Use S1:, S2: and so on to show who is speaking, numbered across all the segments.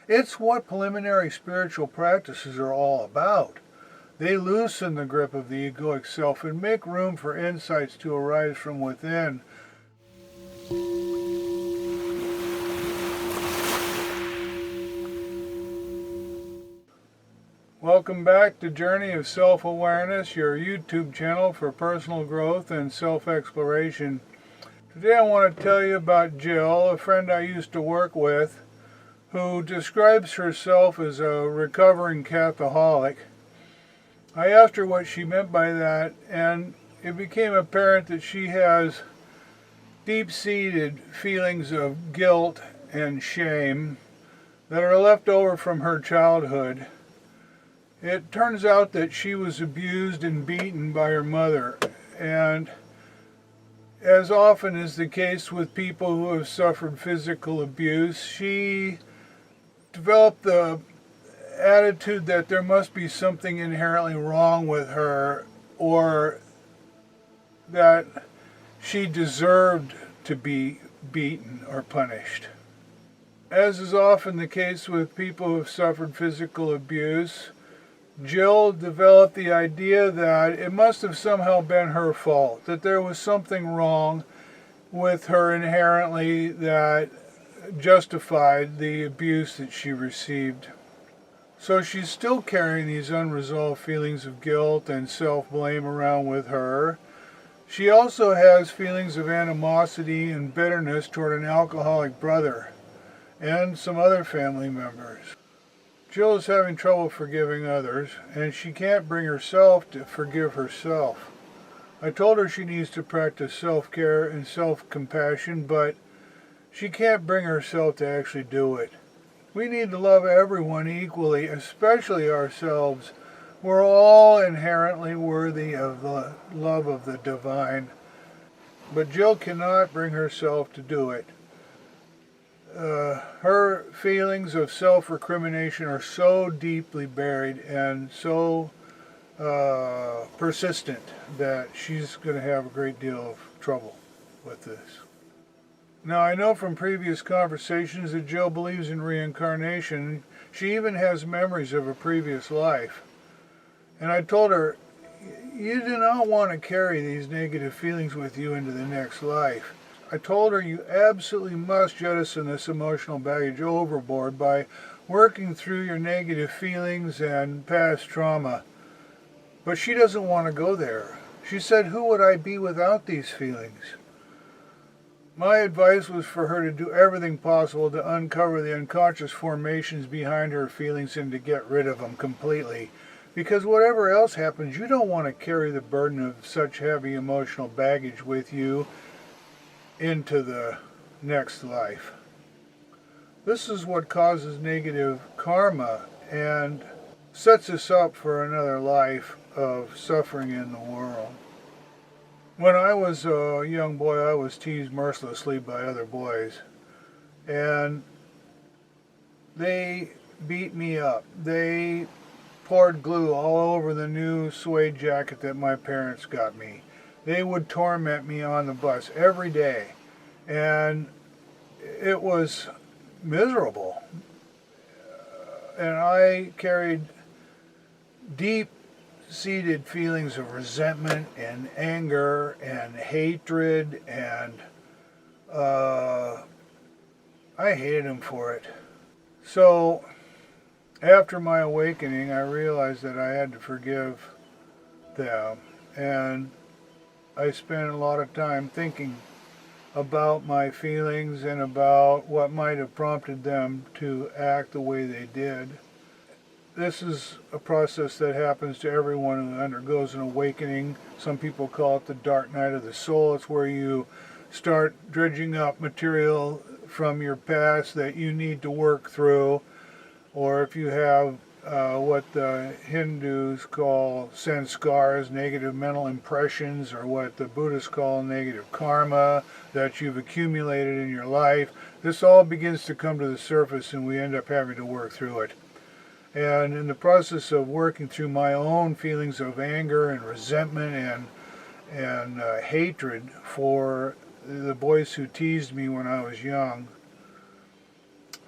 S1: It's what preliminary spiritual practices are all about. They loosen the grip of the egoic self and make room for insights to arise from within. Welcome back to Journey of Self-Awareness, your YouTube channel for personal growth and self-exploration. Today I want to tell you about Jill, a friend I used to work with, who describes herself as a recovering Catholic. I asked her what she meant by that, and it became apparent that she has deep-seated feelings of guilt and shame that are left over from her childhood. It turns out that she was abused and beaten by her mother, and as often is the case with people who have suffered physical abuse, she developed the attitude that there must be something inherently wrong with her, or that she deserved to be beaten or punished. As is often the case with people who have suffered physical abuse, Jill developed the idea that it must have somehow been her fault, that there was something wrong with her inherently that justified the abuse that she received. So she's still carrying these unresolved feelings of guilt and self-blame around with her. She also has feelings of animosity and bitterness toward an alcoholic brother and some other family members. Jill is having trouble forgiving others, and she can't bring herself to forgive herself. I told her she needs to practice self-care and self-compassion, but she can't bring herself to actually do it. We need to love everyone equally, especially ourselves. We're all inherently worthy of the love of the divine, but Jill cannot bring herself to do it. Her feelings of self-recrimination are so deeply buried and so persistent that she's going to have a great deal of trouble with this. Now, I know from previous conversations that Jill believes in reincarnation. She even has memories of a previous life. And I told her, you do not want to carry these negative feelings with you into the next life. I told her you absolutely must jettison this emotional baggage overboard by working through your negative feelings and past trauma. But she doesn't want to go there. She said, who would I be without these feelings? My advice was for her to do everything possible to uncover the unconscious formations behind her feelings and to get rid of them completely. Because whatever else happens, you don't want to carry the burden of such heavy emotional baggage with you into the next life. This is what causes negative karma and sets us up for another life of suffering in the world. When I was a young boy, I was teased mercilessly by other boys, and they beat me up. They poured glue all over the new suede jacket that my parents got me. They would torment me on the bus every day, and it was miserable. And I carried deep-seated feelings of resentment and anger and hatred, and I hated them for it. So after my awakening, I realized that I had to forgive them, and I spent a lot of time thinking about my feelings and about what might have prompted them to act the way they did. This is a process that happens to everyone who undergoes an awakening. Some people call it the dark night of the soul. It's where you start dredging up material from your past that you need to work through. Or if you have what the Hindus call sanskars, negative mental impressions, or what the Buddhists call negative karma that you've accumulated in your life, this all begins to come to the surface, and we end up having to work through it. And in the process of working through my own feelings of anger and resentment and hatred for the boys who teased me when I was young,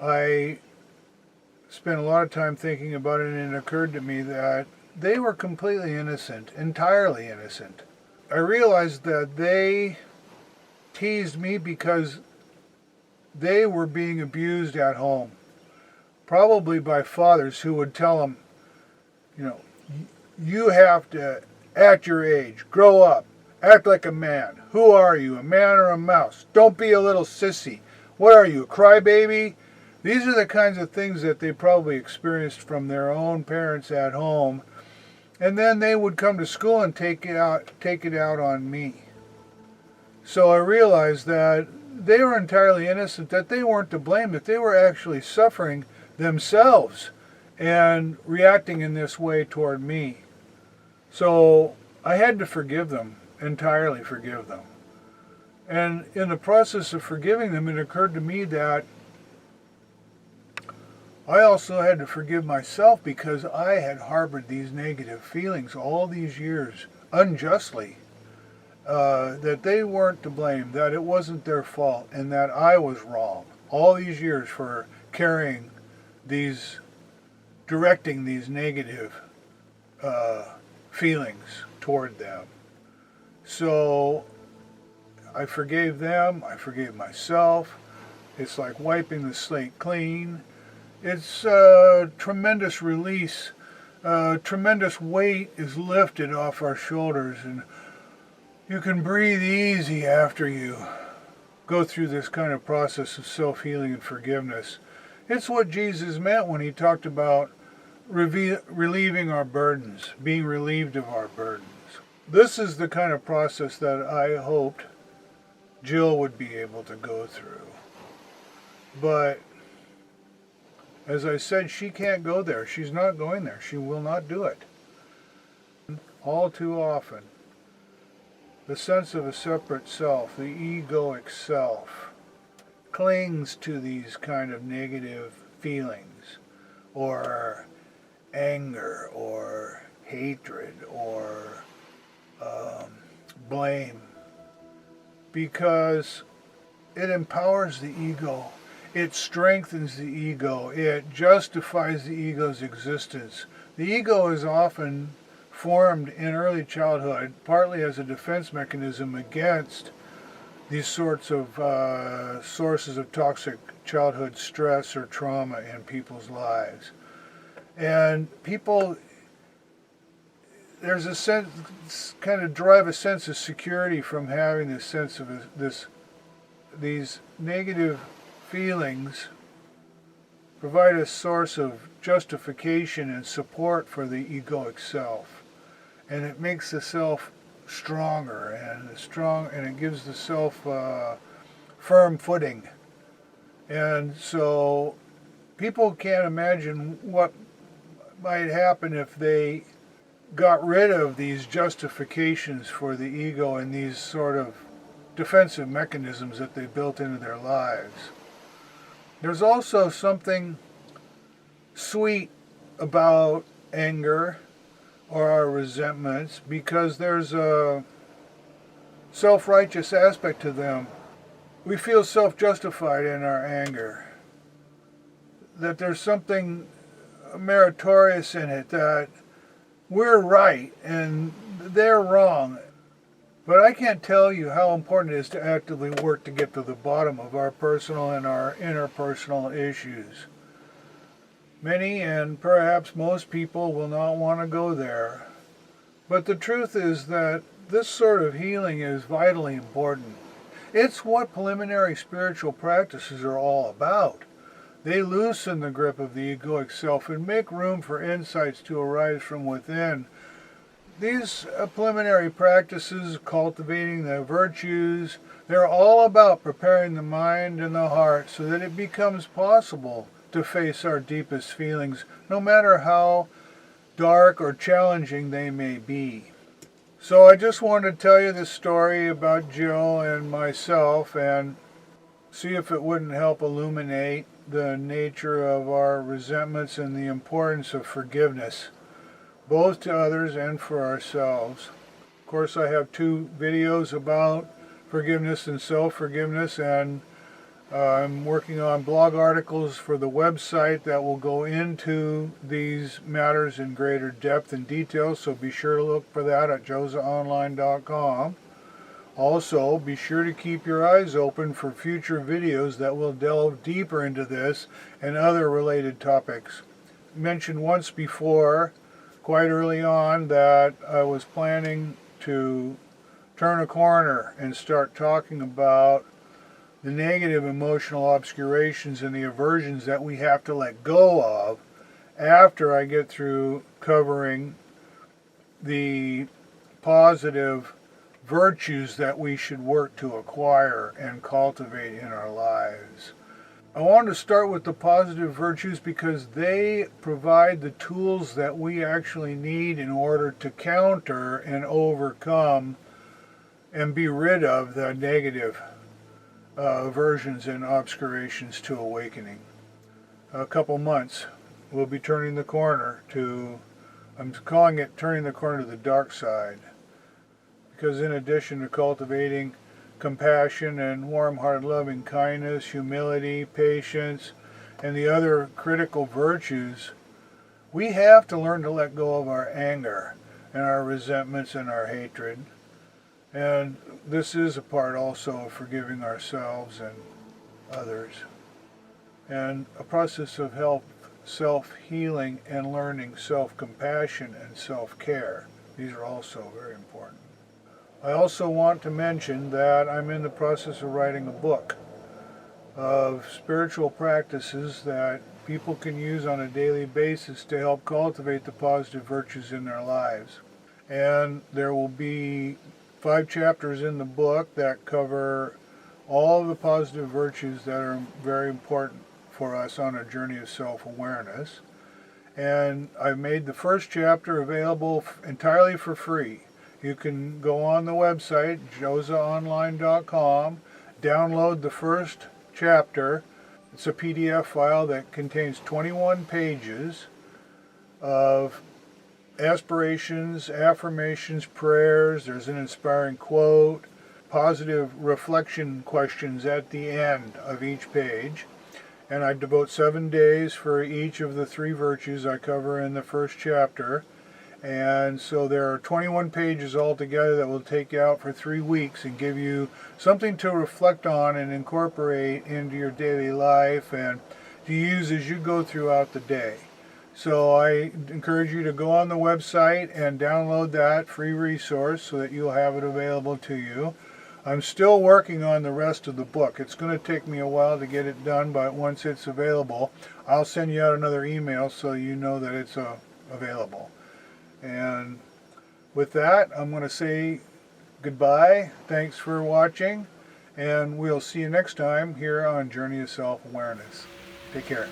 S1: I spent a lot of time thinking about it, and it occurred to me that they were completely innocent, entirely innocent. I realized that they teased me because they were being abused at home, probably by fathers who would tell them, you know, you have to, at your age, grow up, act like a man. Who are you, a man or a mouse? Don't be a little sissy. What are you, a crybaby? These are the kinds of things that they probably experienced from their own parents at home. And then they would come to school and take it out on me. So I realized that they were entirely innocent, that they weren't to blame, that they were actually suffering themselves and reacting in this way toward me. So I had to forgive them, entirely forgive them. And in the process of forgiving them, it occurred to me that I also had to forgive myself because I had harbored these negative feelings all these years, unjustly, that they weren't to blame, that it wasn't their fault, and that I was wrong all these years for carrying these, directing these negative feelings toward them. So I forgave them, I forgave myself. It's like wiping the slate clean. It's a tremendous release. Tremendous weight is lifted off our shoulders, and you can breathe easy after you go through this kind of process of self-healing and forgiveness. It's what Jesus meant when he talked about relieving our burdens, being relieved of our burdens. This is the kind of process that I hoped Jill would be able to go through. But as I said, she can't go there. She's not going there. She will not do it. All too often, the sense of a separate self, the egoic self, clings to these kind of negative feelings, or anger, or hatred, or blame, because it empowers the ego. It strengthens the ego. It justifies the ego's existence. The ego is often formed in early childhood, partly as a defense mechanism against these sorts of sources of toxic childhood stress or trauma in people's lives. And people, there's a sense, kind of derive a sense of security from having this sense of these negative feelings provide a source of justification and support for the egoic self, and it makes the self stronger, and it gives the self firm footing. And so people can't imagine what might happen if they got rid of these justifications for the ego and these sort of defensive mechanisms that they built into their lives. There's also something sweet about anger or our resentments, because there's a self-righteous aspect to them. We feel self-justified in our anger, that there's something meritorious in it, that we're right and they're wrong. But I can't tell you how important it is to actively work to get to the bottom of our personal and our interpersonal issues. Many, and perhaps most people, will not want to go there. But the truth is that this sort of healing is vitally important. It's what preliminary spiritual practices are all about. They loosen the grip of the egoic self and make room for insights to arise from within. These preliminary practices, cultivating the virtues, they're all about preparing the mind and the heart so that it becomes possible to face our deepest feelings, no matter how dark or challenging they may be. So I just wanted to tell you this story about Jill and myself, and see if it wouldn't help illuminate the nature of our resentments and the importance of forgiveness, both to others and for ourselves. Of course, I have 2 videos about forgiveness and self-forgiveness, and I'm working on blog articles for the website that will go into these matters in greater depth and detail, so be sure to look for that at josaonline.com. Also, be sure to keep your eyes open for future videos that will delve deeper into this and other related topics. I mentioned once before, quite early on, that I was planning to turn a corner and start talking about the negative emotional obscurations and the aversions that we have to let go of after I get through covering the positive virtues that we should work to acquire and cultivate in our lives. I wanted to start with the positive virtues because they provide the tools that we actually need in order to counter and overcome and be rid of the negative aversions and obscurations to awakening. A couple months, we'll be turning the corner to, I'm calling it turning the corner to the dark side. Because in addition to cultivating compassion and warm-hearted loving kindness, humility, patience, and the other critical virtues, we have to learn to let go of our anger and our resentments and our hatred. And this is a part also of forgiving ourselves and others. And a process of self-healing and learning self-compassion and self-care. These are also very important. I also want to mention that I'm in the process of writing a book of spiritual practices that people can use on a daily basis to help cultivate the positive virtues in their lives. And there will be 5 chapters in the book that cover all of the positive virtues that are very important for us on a journey of self-awareness. And I've made the first chapter available entirely for free. You can go on the website, josaonline.com, download the first chapter. It's a PDF file that contains 21 pages of aspirations, affirmations, prayers. There's an inspiring quote, positive reflection questions at the end of each page. And I devote 7 days for each of the 3 virtues I cover in the first chapter. And so there are 21 pages altogether that will take you out for 3 weeks and give you something to reflect on and incorporate into your daily life and to use as you go throughout the day. So I encourage you to go on the website and download that free resource so that you'll have it available to you. I'm still working on the rest of the book. It's going to take me a while to get it done, but once it's available, I'll send you out another email so you know that it's available. And with that, I'm going to say goodbye. Thanks for watching, and we'll see you next time here on Journey of Self-Awareness. Take care.